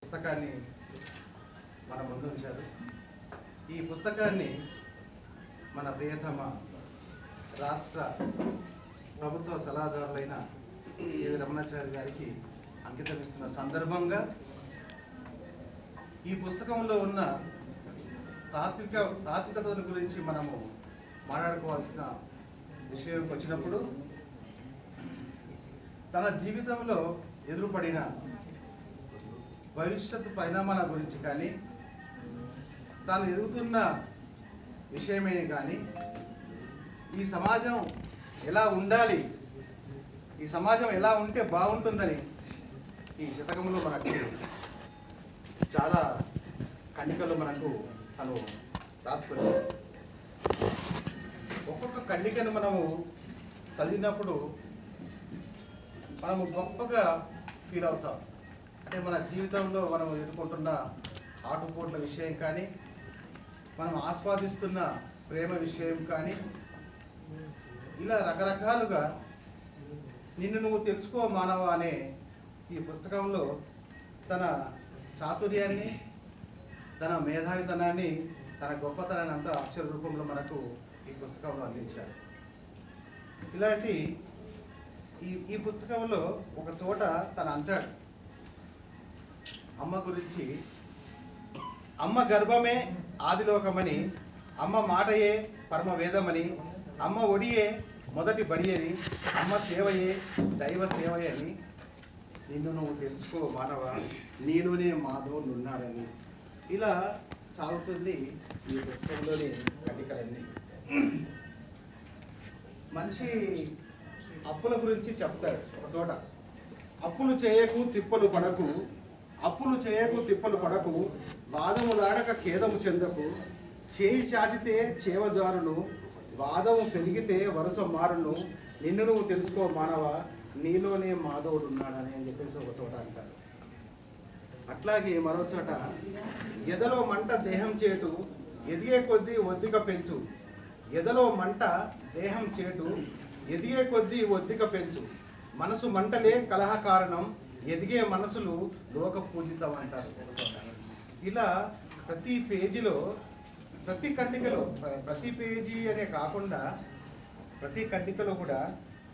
పుస్తకాన్ని మన ముందు ఉంచారు. ఈ పుస్తకాన్ని మన ప్రియతమ రాష్ట్ర ప్రభుత్వ సలహాదారులైన ఏవి రమణాచారి గారికి అంకితం ఇస్తున్న సందర్భంగా ఈ పుస్తకంలో ఉన్న తాత్వికత గురించి మనము మాట్లాడుకోవాల్సిన విషయంకి వచ్చినప్పుడు తన జీవితంలో ఎదురుపడిన భవిష్యత్తు పరిణామాల గురించి కానీ తాను ఎదుగుతున్న విషయమే కానీ ఈ సమాజం ఎలా ఉండాలి, ఈ సమాజం ఎలా ఉంటే బాగుంటుందని ఈ శతకంలో మనకు చాలా ఖండికలు మనకు తను రాసుకొచ్చాడు. ఒక్కొక్క ఖండికను మనము చదివినప్పుడు మనము గొప్పగా ఫీల్ అవుతాం. అంటే మన జీవితంలో మనం ఎదుర్కొంటున్న ఆటుపోట్ల విషయం కానీ మనం ఆస్వాదిస్తున్న ప్రేమ విషయం కానీ ఇలా రకరకాలుగా నిన్ను నువ్వు తెలుసుకో మానవ అనే ఈ పుస్తకంలో తన చాతుర్యాన్ని, తన మేధావితనాన్ని, తన గొప్పతనాన్ని అంతా అక్షర రూపంలో మనకు ఈ పుస్తకంలో అందించారు. ఇలాంటి ఈ పుస్తకంలో ఒక చోట తను అంటాడు అమ్మ గురించి, అమ్మ గర్భమే ఆదిలోకమని, అమ్మ మాటయే పరమ వేదమని, అమ్మ ఒడియే మొదటి బడి అని, అమ్మ సేవయే దైవ సేవయని, నిన్ను నువ్వు తెలుసుకో మానవ నీలోనే మాధవుడున్నాడని. ఇలా సాగుతుంది ఈ పుస్తకంలోని ఖండికలన్నీ. మనిషి అప్పుల గురించి చెప్తాడు ఒక చోట. అప్పులు చేయకు తిప్పలు పడకు, అప్పులు చేయకు తిప్పలు పడకు, వాదములాడక ఖేదము చెందకు, చేయి చాచితే చేవజారును, వాదము పెరిగితే వరుస మారును, నిన్ను నువ్వు తెలుసుకో మానవ నీలోనే మాధవుడు ఉన్నాడని అని చెప్పేసి ఒక చోట అంటారు. అట్లాగే మరో చోట ఎదలో మంట దేహం చేటు, ఎదిగే కొద్దీ ఒద్దిక పెంచు, ఎదలో మంట దేహం చేటు, ఎదిగే కొద్దీ ఒద్దిక పెంచు, మనసు మంటలే కలహ కారణం, ఎదిగే మనసులు లోక పూజితం అంటారు. ఇలా ప్రతి పేజీలో, ప్రతి ఖండికలో, ప్రతి పేజీ అనే కాకుండా ప్రతి ఖండికలో కూడా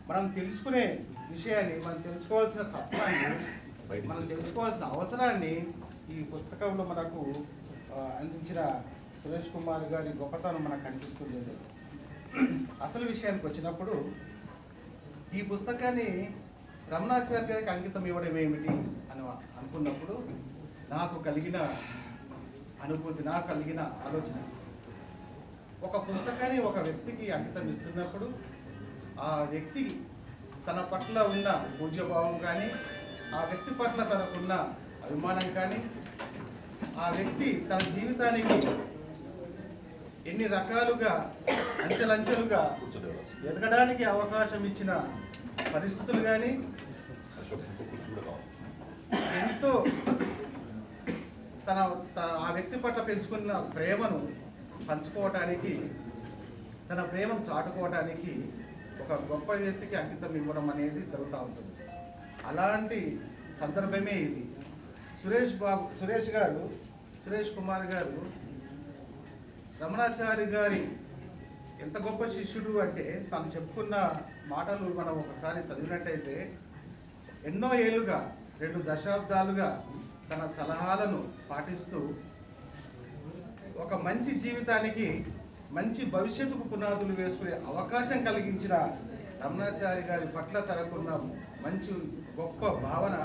మనం తెలుసుకునే విషయాన్ని, మనం తెలుసుకోవాల్సిన తత్వాన్ని, మనం తెలుసుకోవాల్సిన అవసరాన్ని ఈ పుస్తకంలో మనకు అందించిన సురేష్ కుమార్ గారి గొప్పతనం మనకు కనిపిస్తుంది. అసలు విషయానికి వచ్చినప్పుడు ఈ పుస్తకాన్ని రమణాచారి గారికి అంకితం ఇవ్వడం ఏమిటి అని అనుకున్నప్పుడు నాకు కలిగిన అనుభూతి, నాకు కలిగిన ఆలోచన, ఒక పుస్తకాన్ని ఒక వ్యక్తికి అంకితం ఇస్తున్నప్పుడు ఆ వ్యక్తి తన పట్ల ఉన్న పూజ్యభావం కానీ, ఆ వ్యక్తి పట్ల తనకున్న అభిమానం కానీ, ఆ వ్యక్తి తన జీవితానికి ఎన్ని రకాలుగా అంచెలంచెలుగా ఎదగడానికి అవకాశం ఇచ్చిన పరిస్థితులు కానీ, ఎంతో తన ఆ వ్యక్తి పట్ల పెంచుకున్న ప్రేమను పంచుకోవటానికి, తన ప్రేమను చాటుకోవటానికి ఒక గొప్ప వ్యక్తికి అంకితం ఇవ్వడం అనేది జరుగుతూ ఉంటుంది. అలాంటి సందర్భమే ఇది. సురేష్ కుమార్ గారు రమణాచారి గారి ఎంత గొప్ప శిష్యుడు అంటే తను చెప్పుకున్న మాటలు మనం ఒకసారి చదివినట్టయితే ఎన్నో ఏళ్ళుగా, 2 దశాబ్దాలుగా తన సలహాలను పాటిస్తూ ఒక మంచి జీవితానికి, మంచి భవిష్యత్తుకు పునాదులు వేసుకునే అవకాశం కలిగించిన రమణాచారి గారి పట్ల తనకున్న మంచి గొప్ప భావన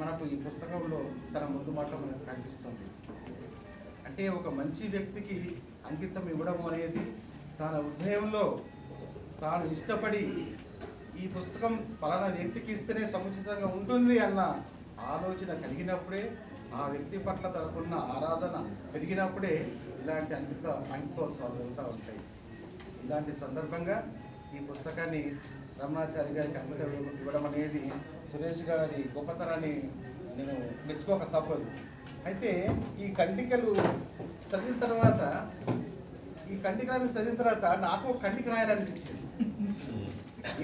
మనకు ఈ పుస్తకంలో తన ముందు మాటలో మనకు కనిపిస్తుంది. అంటే ఒక మంచి వ్యక్తికి అంకితం ఇవ్వడం అనేది తన హృదయంలో తాను ఇష్టపడి ఈ పుస్తకం పలానా వ్యక్తికి ఇస్తేనే సముచితంగా ఉంటుంది అన్న ఆలోచన కలిగినప్పుడే, ఆ వ్యక్తి పట్ల తనకున్న ఆరాధన పెరిగినప్పుడే ఇలాంటి అంకితోత్సవాలు జరుగుతూ ఉంటాయి. ఇలాంటి సందర్భంగా ఈ పుస్తకాన్ని రమణాచారి గారికి అంకితం ఇవ్వడం అనేది సురేష్ గారి గొప్పతనాన్ని నేను మెచ్చుకోక తప్పదు. అయితే ఈ ఖండికలు చదివిన తర్వాత, ఈ ఖండికలను చదివిన తర్వాత నాకు ఖండిక రాయాలనిపించింది.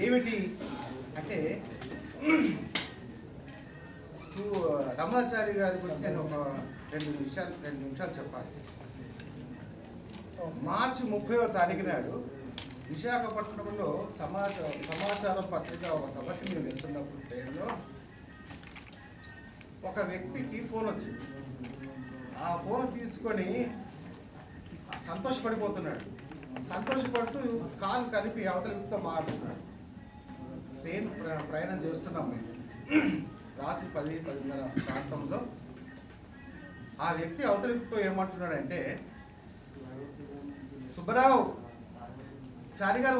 ఏమిటి అంటే రమణాచారి గారి గురించి నేను ఒక రెండు నిమిషాలు చెప్పాలి. మార్చి 30వ తారీఖు నాడు విశాఖపట్నంలో సమాచారం పత్రిక ఒక సభకి మేము వెళ్తున్నప్పుడు ట్రైన్లో ఒక వ్యక్తికి ఫోన్ వచ్చింది. ఆ ఫోన్ తీసుకొని సంతోషపడిపోతున్నాడు. సంతోషపడుతూ కాలు కలిపి అవతల వ్యక్తితో మాట్లాడుతున్నాడు. ట్రైన్ ప్రయాణం చేస్తున్నాం మేము. రాత్రి 10-10:30 ప్రాంతంలో ఆ వ్యక్తి అవతల వ్యక్తితో ఏమంటున్నాడంటే, సుబ్బారావు చారి గారు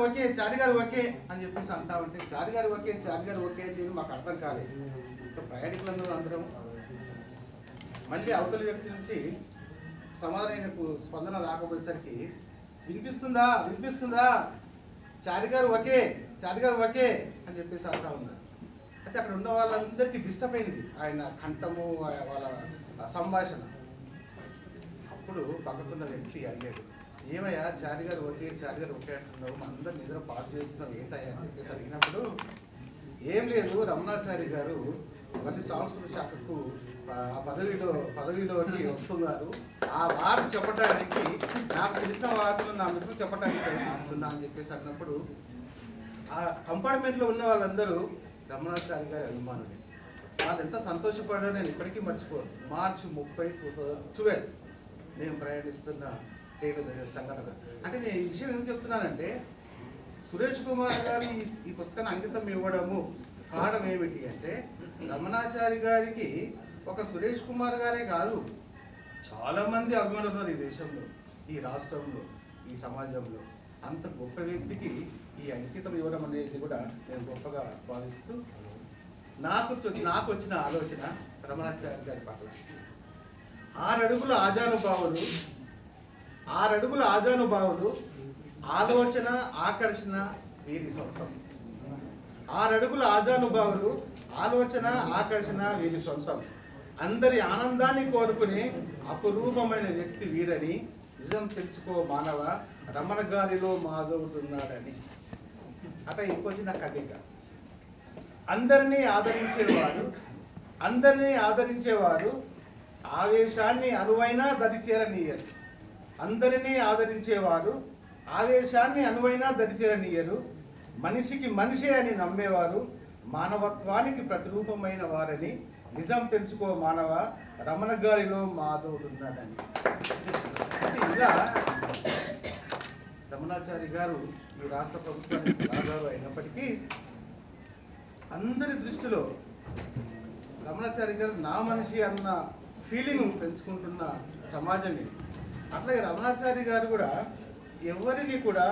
ఓకే అని చెప్పేసి అంటా ఉంటే, చారి గారు ఓకే అంటే మాకు అర్థం కాలేదు. ఇంకా ప్రయాణికులందరూ అందరం మళ్ళీ అవతలి వ్యక్తి నుంచి సమాధానకు స్పందన రాకపోయేసరికి వినిపిస్తుందా చారి గారు ఓకే అని చెప్పేసి అంటా ఉన్నారు. అయితే అక్కడ ఉన్న వాళ్ళందరికీ డిస్టర్బ్ అయింది ఆయన కంఠము, వాళ్ళ సంభాషణ. అప్పుడు పక్కకున్న వ్యక్తి అడిగాడు, ఏమయ్యా చారి గారు ఓకే అంటున్నావు, మా అందరు నిద్ర పాటు చేస్తున్నావు ఏంటయ్యా అని చెప్పేసి అడిగినప్పుడు, ఏం లేదు రమణాచారి గారు మళ్ళీ సంస్కృతి శాఖకు పదవిలోకి వస్తున్నారు. ఆ వార్త చెప్పడానికి నాకు తెలిసిన వార్తలు నా మిత్రులు చెప్పడానికి ప్రయత్నిస్తున్నా అని చెప్పేసి అన్నప్పుడు ఆ కంపార్ట్మెంట్లో ఉన్న వాళ్ళందరూ రమణాచారి గారి అభిమానులు. వాళ్ళు ఎంత సంతోషపడారో నేను ఇప్పటికీ మర్చిపోను. మార్చి 30, 2012 నేను ప్రయాణిస్తున్న సంఘటన. అంటే నేను ఈ విషయం ఎందుకు చెప్తున్నానంటే, సురేష్ కుమార్ గారు ఈ పుస్తకాన్ని అంకితం ఇవ్వడము కారణం ఏమిటి అంటే, రమణాచారి గారికి ఒక సురేష్ కుమార్ గారే కాదు, చాలామంది అభిమానులు ఉన్నారు ఈ దేశంలో, ఈ రాష్ట్రంలో, ఈ సమాజంలో. అంత గొప్ప వ్యక్తికి ఈ అంకితం ఇవ్వడం అనేది కూడా నేను గొప్పగా భావిస్తూ, నాకు వచ్చిన ఆలోచన రమణాచారి గారి పట్ల 6 అడుగుల ఆజానుభావులు ఆలోచన ఆకర్షణ వీరి సొంతం. 6 అడుగుల ఆజానుభావులు ఆలోచన ఆకర్షణ వీరి సొంతం. అందరి ఆనందాన్ని కోరుకునే అపురూపమైన వ్యక్తి వీరని నిజం తెలుసుకో మానవ, రమణ గారిలో మాధవుడున్నాడని. అట ఇంకొచ్చి నా కథిక. అందరినీ ఆదరించేవారు ఆవేశాన్ని అనువైనా దరిచేరనీయరు. మనిషికి మనిషే అని నమ్మేవారు మానవత్వానికి ప్రతిరూపమైన వారని నిజం తెలుసుకో మానవ, రమణ గారిలో మాధవుడున్నాడని. ఇలా రమణాచారి గారు ఈ రాష్ట్ర ప్రభుత్వానికి సలహాదారు అయినప్పటికీ అందరి దృష్టిలో రమణాచారి గారు నా మనిషి అన్న ఫీలింగ్ పెంచుకుంటున్న సమాజం ఇది. అట్లాగే రమణాచారి గారు కూడా ఎవరిని కూడా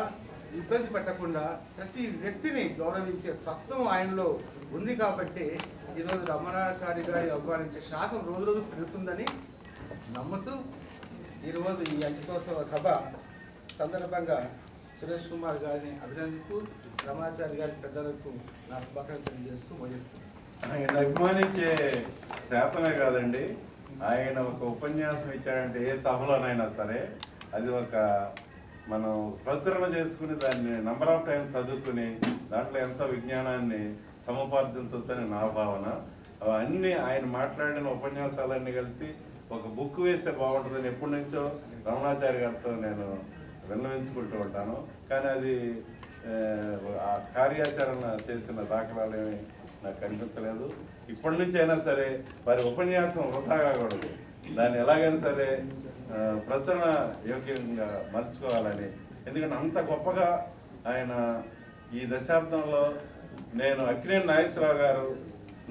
ఇబ్బంది పెట్టకుండా ప్రతి వ్యక్తిని గౌరవించే తత్వం ఆయనలో ఉంది. కాబట్టి ఈరోజు రమణాచారి గారి అభిమానించే శాతం రోజు పెరుగుతుందని నమ్ముతూ ఈరోజు ఈ అంకితోత్సవ సభ సందర్భంగా సురేష్ కుమార్ గారిని అభినందిస్తూ రమణాచారి గారి పెద్దలకు నా శుభాకాంక్షలు తెలియజేస్తూ ముగిస్తూ, ఆయన అభిమానించే శాతమే కాదండి, ఆయన ఒక ఉపన్యాసం ఇచ్చాడంటే ఏ సభలోనైనా సరే అది ఒక మనం ప్రచురణ చేసుకుని దాన్ని నంబర్ ఆఫ్ టైం చదువుకుని దాంట్లో ఎంతో విజ్ఞానాన్ని సముపార్జించవచ్చని నా భావన. అన్నీ ఆయన మాట్లాడిన ఉపన్యాసాలన్నీ కలిసి ఒక బుక్ వేస్తే బాగుంటుందని ఎప్పటి నుంచో రమణాచారి గారితో నేను విన్నవించుకుంటూ ఉంటాను. కానీ అది ఆ కార్యాచరణ చేసిన దాఖలాలు ఏమి నాకు కనిపించలేదు. ఇప్పటి నుంచి అయినా సరే వారి ఉపన్యాసం వృధా కాకూడదు, దాన్ని ఎలాగైనా సరే ప్రచురణ యోగ్యంగా మలుచుకోవాలని. ఎందుకంటే అంత గొప్పగా ఆయన ఈ దశాబ్దంలో నేను అక్కినేని నాగేశ్వరరావు గారు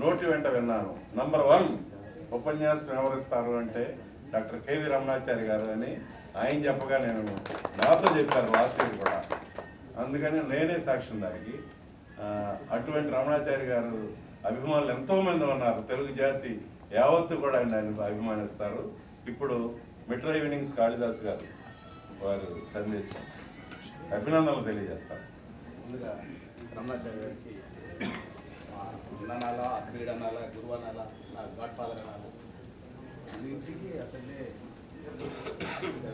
నోటి వెంట విన్నాను, నంబర్ 1 ఉపన్యాసం ఎవరిస్తారు అంటే డాక్టర్ కేవి రమణాచారి గారు అని ఆయన చెప్పగా నేను నాతో చెప్పారు లాస్ట్ ఇయర్ కూడా. అందుకని నేనే సాక్ష్యం దానికి. అటువంటి రమణాచారి గారు అభిమానులు ఎంతోమంది ఉన్నారు. తెలుగు జాతి యావత్తు కూడా ఆయన అభిమానిస్తారు. ఇప్పుడు మెట్రో ఈవినింగ్స్ కాళిదాస్ గారు వారు సందేశం అభినందనలు తెలియజేస్తారు. ముందుగా రమణాచారి గారికి అన్ననాలా, అత్మీయుడు అనాలా, గురువు అనాలా, నా గాడ్ ఫాదర్ అనాలా, అన్నింటికి అతనే.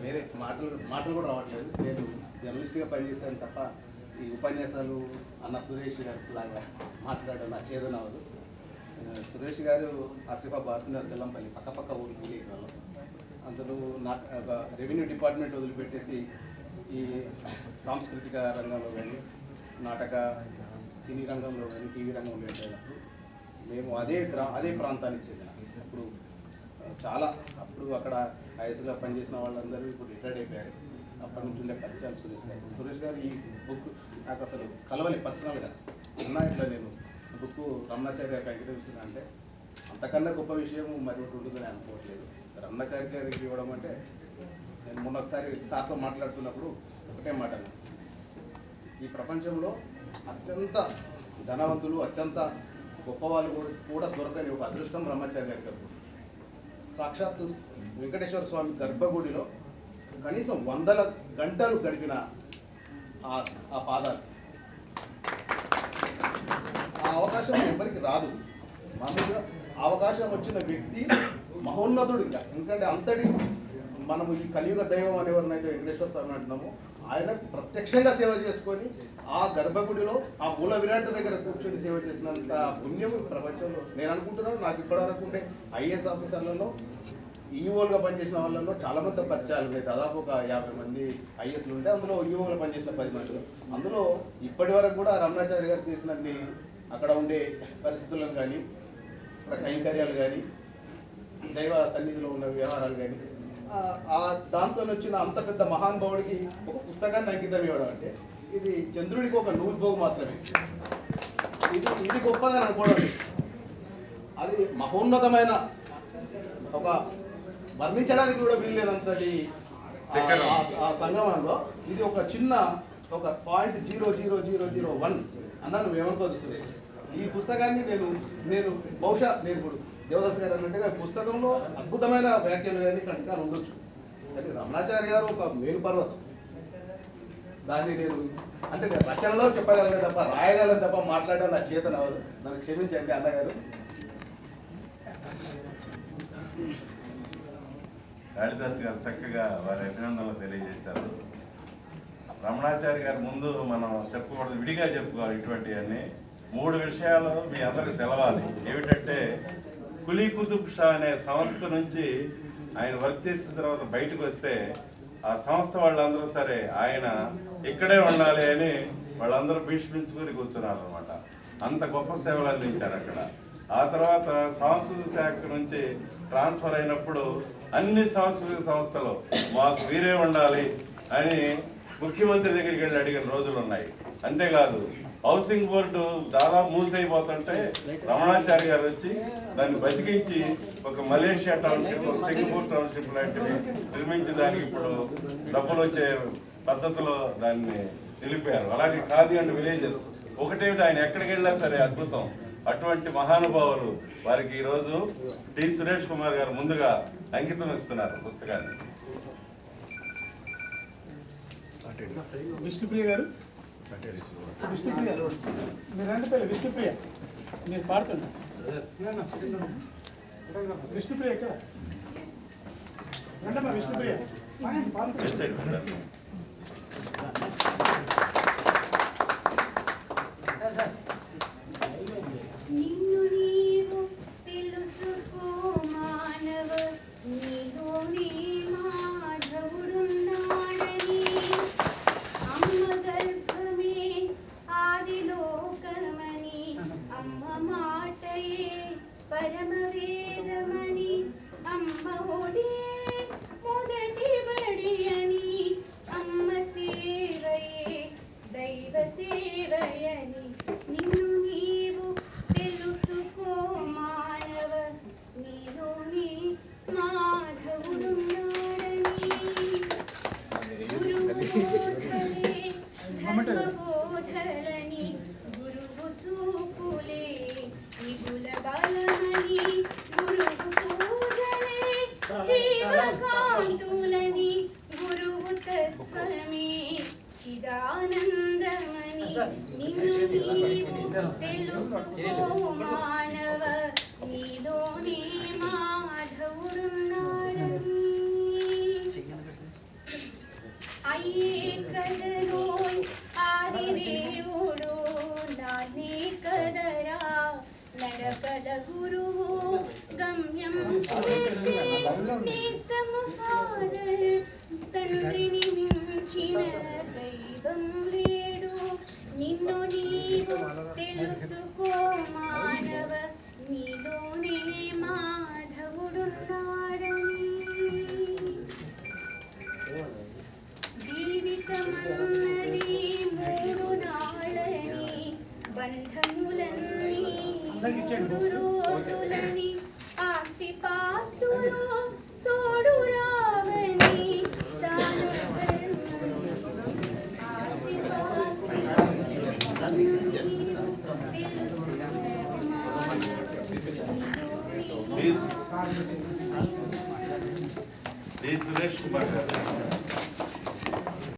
వేరే మాటలు కూడా రావట్లేదు. నేను జర్నలిస్ట్గా పనిచేశాను తప్ప ఈ ఉపన్యాసాలు అన్న సురేష్ గారి లాగా మాట్లాడడం నా చేదన అవ్వదు. సురేష్ గారు ఆసిఫాబాద్ తెల్లంపల్లి పక్క ఊరు కూలీలు. అందులో రెవెన్యూ డిపార్ట్మెంట్ వదిలిపెట్టేసి ఈ సాంస్కృతిక రంగంలో కానీ నాటక సినీ రంగంలో కానీ టీవీ రంగంలో వెళ్ళేటప్పుడు మేము అదే ప్రాంతానికి చెందిన ఇప్పుడు అప్పుడు అక్కడ ఐఎస్గా పనిచేసిన వాళ్ళందరూ ఇప్పుడు రిటైర్డ్ అయిపోయారు. అప్పటి నుంచి ఉండే పరిచయాలు సురేష్ గారు ఈ బుక్ నాకు అసలు కలవలే పర్సనల్గా అన్నా ఇట్లా నేను బుక్ రమణాచార్య గారికి అంకితం ఇస్తున్నా అంటే అంతకన్నా గొప్ప విషయం మరి ఒకటి ఉంటుందని అనుకోవట్లేదు. రమణాచార్య గారికి ఇవ్వడం అంటే నేను మొన్న ఒకసారి సార్తో మాట్లాడుతున్నప్పుడు ఒకటే మాట, ఈ ప్రపంచంలో అత్యంత ధనవంతులు అత్యంత గొప్పవాళ్ళు కూడా దొరకని ఒక అదృష్టం బ్రహ్మచారి గారికి. సాక్షాత్తు వెంకటేశ్వర స్వామి గర్భగుడిలో కనీసం 100 గంటలు గడిపిన ఆ పాదాలు, ఆ అవకాశం ఎవరికి రాదు. మామూలుగా అవకాశం వచ్చిన వ్యక్తి మహోన్నతుడు. ఎందుకంటే అంతటి మనము ఈ కలియుగ దైవం అనేవారినైతే వెంకటేశ్వర స్వామి అంటున్నాము, ఆయన ప్రత్యక్షంగా సేవ చేసుకొని ఆ గర్భగుడిలో ఆ మూల విరాట్ దగ్గర కూర్చొని సేవ చేసినంత పుణ్యం ప్రపంచంలో నేను అనుకుంటున్నాను. నాకు ఇప్పటివరకు ఉండే ఐఏఎస్ ఆఫీసర్లలో ఈఓలుగా పనిచేసిన వాళ్ళలో చాలా మంది పరిచయాలు ఉన్నాయి. దాదాపు ఒక 50 మంది ఐఏఎస్లు ఉంటే అందులో ఈఓగా పనిచేసిన 10 మందిలో, అందులో ఇప్పటి వరకు కూడా రమణాచార్య గారు చేసినన్ని అక్కడ ఉండే పరిస్థితులను కానీ కైంకర్యాలు కానీ దైవ సన్నిధిలో ఉన్న వ్యవహారాలు కానీ దాంతో వచ్చిన అంత పెద్ద మహానుభావుడికి ఒక పుస్తకాన్ని అంకితం ఇవ్వడం అంటే ఇది చంద్రుడికి ఒక నూల్బోగు మాత్రమే. ఇది గొప్పదని అనుకోవడం, అది మహోన్నతమైన ఒక వర్ణించడానికి కూడా వీల్లేనంతటి ఆ సంగమంలో ఇది ఒక చిన్న ఒక 0.00001 అన్నాను. ఏమనుకోదు సురేష్, ఈ పుస్తకాన్ని నేను బహుశా నేను ఇప్పుడు దేవదాస్ గారు అన్నట్టుగా పుస్తకంలో అద్భుతమైన వ్యాఖ్యలు కానీ కంటకాలు ఉండొచ్చు, కానీ రమణాచార్య గారు ఒక మేలు పర్వతం. దాన్ని నేను రచనలో చెప్పగలను తప్ప రాయగలను తప్ప మాట్లాడడం నా చేత నవ్వదు. నన్ను క్షమించండి అన్నగారు. కాళిదాస్ గారు చక్కగా వారి అభినందనలు తెలియజేశారు. రమణాచార్య గారి ముందు మనం చెప్పుకోవడం విడిగా చెప్పుకోవాలి. ఇటువంటివన్నీ 3 విషయాలు మీ అందరికి తెలవాలి. ఏమిటంటే కులీ కుతుబ్ షా అనే సంస్థ నుంచి ఆయన వర్క్ చేసిన తర్వాత బయటకు వస్తే ఆ సంస్థ వాళ్ళందరూ సరే ఆయన ఇక్కడే ఉండాలి అని వాళ్ళందరూ భీష్మించుకొని కూర్చున్నారు అనమాట. అంత గొప్ప సేవలు అందించారు అక్కడ. ఆ తర్వాత సాంస్కృతిక శాఖ నుంచి ట్రాన్స్ఫర్ అయినప్పుడు అన్ని సాంస్కృతిక సంస్థలు మాకు వీరే ఉండాలి అని ముఖ్యమంత్రి దగ్గరికి వెళ్ళి అడిగిన రోజులు ఉన్నాయి. అంతేకాదు హౌసింగ్ బోర్డు దాదాపు మూసైపోతుంటే రమణాచార్య గారు వచ్చి దాన్ని బతికించి ఒక మలేషియా టౌన్షిప్, ఒక సింగపూర్ టౌన్షిప్ లాంటివి నిర్మించి దానికి ఇప్పుడు డబ్బులు వచ్చే పద్ధతిలో దాన్ని నిలిపారు. అలాగే ఖాదీ అండ్ విలేజెస్ ఒకటేమిటి, ఆయన ఎక్కడికి వెళ్ళినా సరే అద్భుతం. అటువంటి మహానుభావులు వారికి ఈరోజు టి సురేష్ కుమార్ గారు ముందుగా అంకితం ఇస్తున్నారు పుస్తకాన్ని. విష్ణుప్రియ గారు, విష్ణుప్రియ మీరు అంటే విష్ణుప్రియ మీరు పాడుతున్నా విష్ణుప్రియ ఎక్కడ రండమ్మా విష్ణుప్రియ నిన్ను నీవు తెలుసుకో మానవ నీలోనే మాధవుడున్నాడని అమ్మ గర్భమే ఆదిలోకమని అమ్మ మాటయే పరమవేదమని అమ్మ ఒడే మొదటి బడి అని అమ్మ సేవయే దైవ సేవయని నిన్ను నీవు తెలుసుకో మానవ నీలోనే మాధవుడున్నాడని గురువు బోధలే ధర్మబోధలని గురువు చూపులే నిగుల బలమని గురువు పూజలే జీవకాంతులని గురువు తత్వమే చిదానందమని నిన్ను నీవు తెలుసుకో మానవ నీలోనే మాధవుడున్నాడని అయ్యే కదరోయ్ ఆదిదేవుడు నానే కదరా నరకలకు నేస్తము ఫాదర్ తండ్రిని మించిన దైవం లేడు నిన్ను నీవు తెలుసుకో మానవ నీలోనే మాధవుడున్నాడని జీవితమన్నది మూడు నాళ్ళని బంధములన్నీ మూడు రోజులని ఆస్తి పాస్తులు తోడు రావని తాను ఆస్తి పాస్తులు ప్లీజ్ సురేష్ కుమార్ గారు